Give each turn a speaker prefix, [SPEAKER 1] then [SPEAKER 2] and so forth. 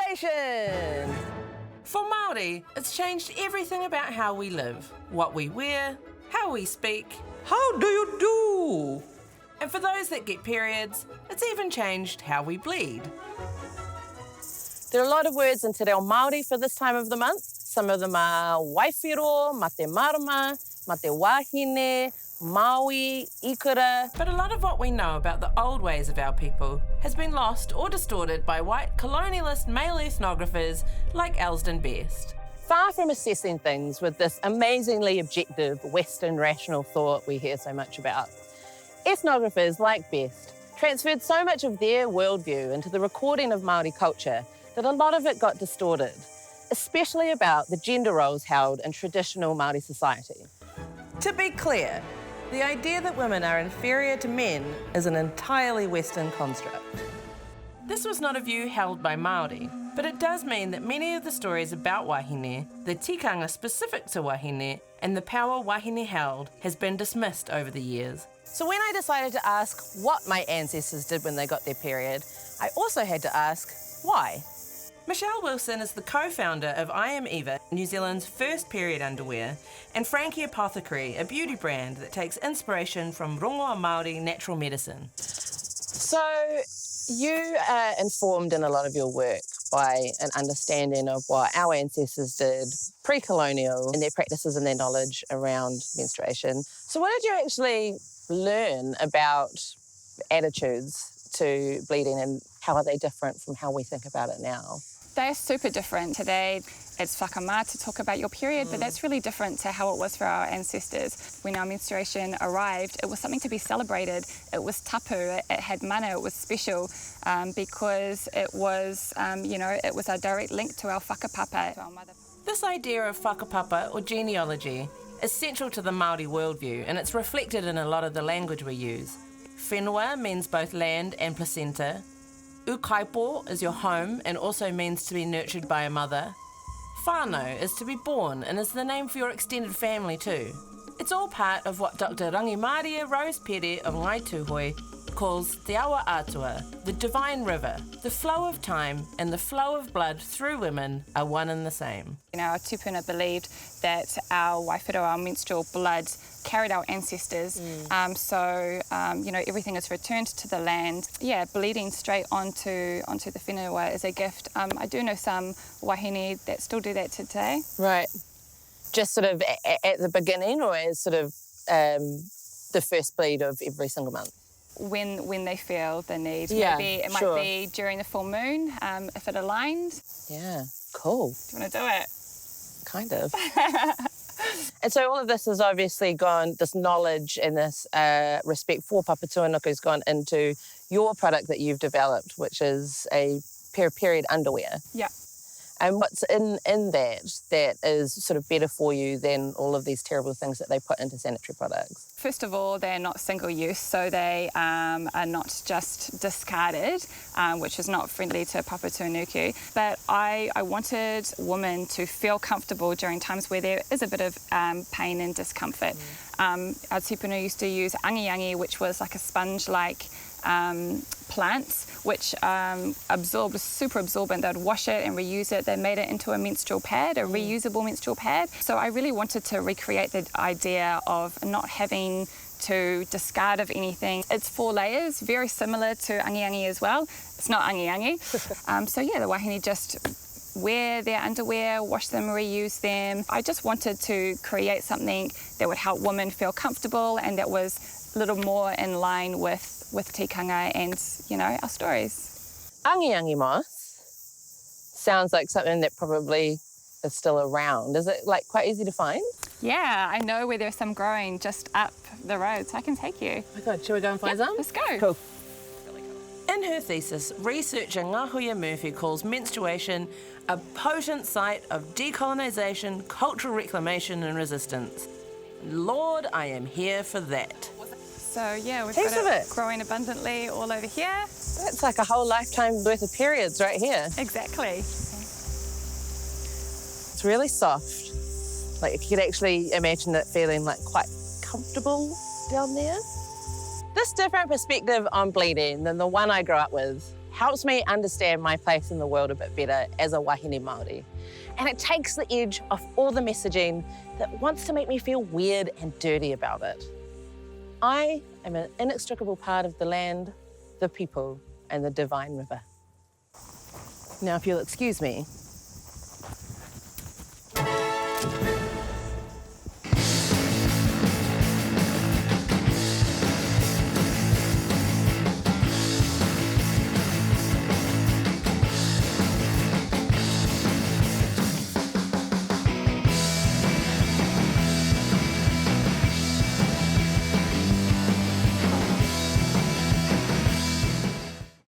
[SPEAKER 1] menstruation.
[SPEAKER 2] For Māori, it's changed everything about how we live, what we wear, how we speak.
[SPEAKER 1] How do you do?
[SPEAKER 2] And for those that get periods, it's even changed how we bleed.
[SPEAKER 1] There are a lot of words in Te Reo Māori for this time of the month. Some of them are waifiro, mate marama, mate wahine, maui, ikura.
[SPEAKER 2] But a lot of what we know about the old ways of our people has been lost or distorted by white colonialist male ethnographers like Elsden Best.
[SPEAKER 1] Far from assessing things with this amazingly objective Western rational thought we hear so much about, ethnographers like Best transferred so much of their worldview into the recording of Māori culture that a lot of it got distorted, especially about the gender roles held in traditional Māori society.
[SPEAKER 2] To be clear, the idea that women are inferior to men is an entirely Western construct. This was not a view held by Māori, but it does mean that many of the stories about wahine, the tikanga specific to wahine, and the power wahine held has been dismissed over the years.
[SPEAKER 1] So when I decided to ask what my ancestors did when they got their period, I also had to ask why.
[SPEAKER 2] Michelle Wilson is the co-founder of I Am Eva, New Zealand's first period underwear, and Frankie Apothecary, a beauty brand that takes inspiration from rongoa Māori natural medicine.
[SPEAKER 1] So you are informed in a lot of your work by an understanding of what our ancestors did pre-colonial and their practices and their knowledge around menstruation. So what did you actually learn about attitudes to bleeding and how are they different from how we think about it now?
[SPEAKER 3] They're super different. Today, it's whakamā to talk about your period, but that's really different to how it was for our ancestors. When our menstruation arrived, it was something to be celebrated. It was tapu, it had mana, it was special because it was, it was a direct link to our whakapapa, to our mother.
[SPEAKER 2] This idea of whakapapa, or genealogy, is central to the Māori worldview, and it's reflected in a lot of the language we use. Whenua means both land and placenta. Ukaipo is your home and also means to be nurtured by a mother. Whānau is to be born and is the name for your extended family too. It's all part of what Dr. Rangimaria Rose Pere of Ngai Tūhoi calls Te Awa Atua, the divine river. The flow of time and the flow of blood through women are one and the same.
[SPEAKER 3] Our tupuna believed that our waifiro, our menstrual blood, carried our ancestors. Everything is returned to the land. Yeah, bleeding straight onto the whenua is a gift. I do know some wahine that still do that today.
[SPEAKER 1] Right. Just sort of at the beginning or as sort of the first bleed of every single month?
[SPEAKER 3] When they feel the need.
[SPEAKER 1] Yeah,
[SPEAKER 3] maybe it might be during the full moon, if it aligned.
[SPEAKER 1] Yeah, cool.
[SPEAKER 3] Do you want to do it?
[SPEAKER 1] Kind of. And so all of this has obviously gone, this knowledge and this respect for Papatūānuku has gone into your product that you've developed, which is a pair of period underwear.
[SPEAKER 3] Yeah.
[SPEAKER 1] And what's in that is sort of better for you than all of these terrible things that they put into sanitary products?
[SPEAKER 3] First of all, they're not single use, so they are not just discarded, which is not friendly to Papatūānuku. But I wanted women to feel comfortable during times where there is a bit of pain and discomfort. Our tupuna used to use angi, which was like a sponge-like plants which absorbed, super absorbent. They'd wash it and reuse it. They made it into a menstrual pad, a reusable menstrual pad. So I really wanted to recreate the idea of not having to discard of anything. It's 4 layers, very similar to angi as well. It's not angi. The wahine just wear their underwear, wash them, reuse them. I just wanted to create something that would help women feel comfortable and that was a little more in line with tikanga and, our stories.
[SPEAKER 1] Angi moss sounds like something that probably is still around. Is it quite easy to find?
[SPEAKER 3] Yeah, I know where there's some growing just up the road, so I can take you.
[SPEAKER 1] Oh my God, shall we go and find some?
[SPEAKER 3] Let's go.
[SPEAKER 1] Cool.
[SPEAKER 2] In her thesis, researcher Ngahuia Murphy calls menstruation a potent site of decolonisation, cultural reclamation and resistance. Lord, I am here for that.
[SPEAKER 3] So yeah, we've
[SPEAKER 1] Heaps
[SPEAKER 3] got
[SPEAKER 1] of
[SPEAKER 3] it growing abundantly all over here.
[SPEAKER 1] That's like a whole lifetime worth of periods right here.
[SPEAKER 3] Exactly.
[SPEAKER 1] It's really soft. You could actually imagine it feeling quite comfortable down there. This different perspective on bleeding than the one I grew up with helps me understand my place in the world a bit better as a wahine Māori. And it takes the edge off all the messaging that wants to make me feel weird and dirty about it. I am an inextricable part of the land, the people, and the divine river. Now, if you'll excuse me,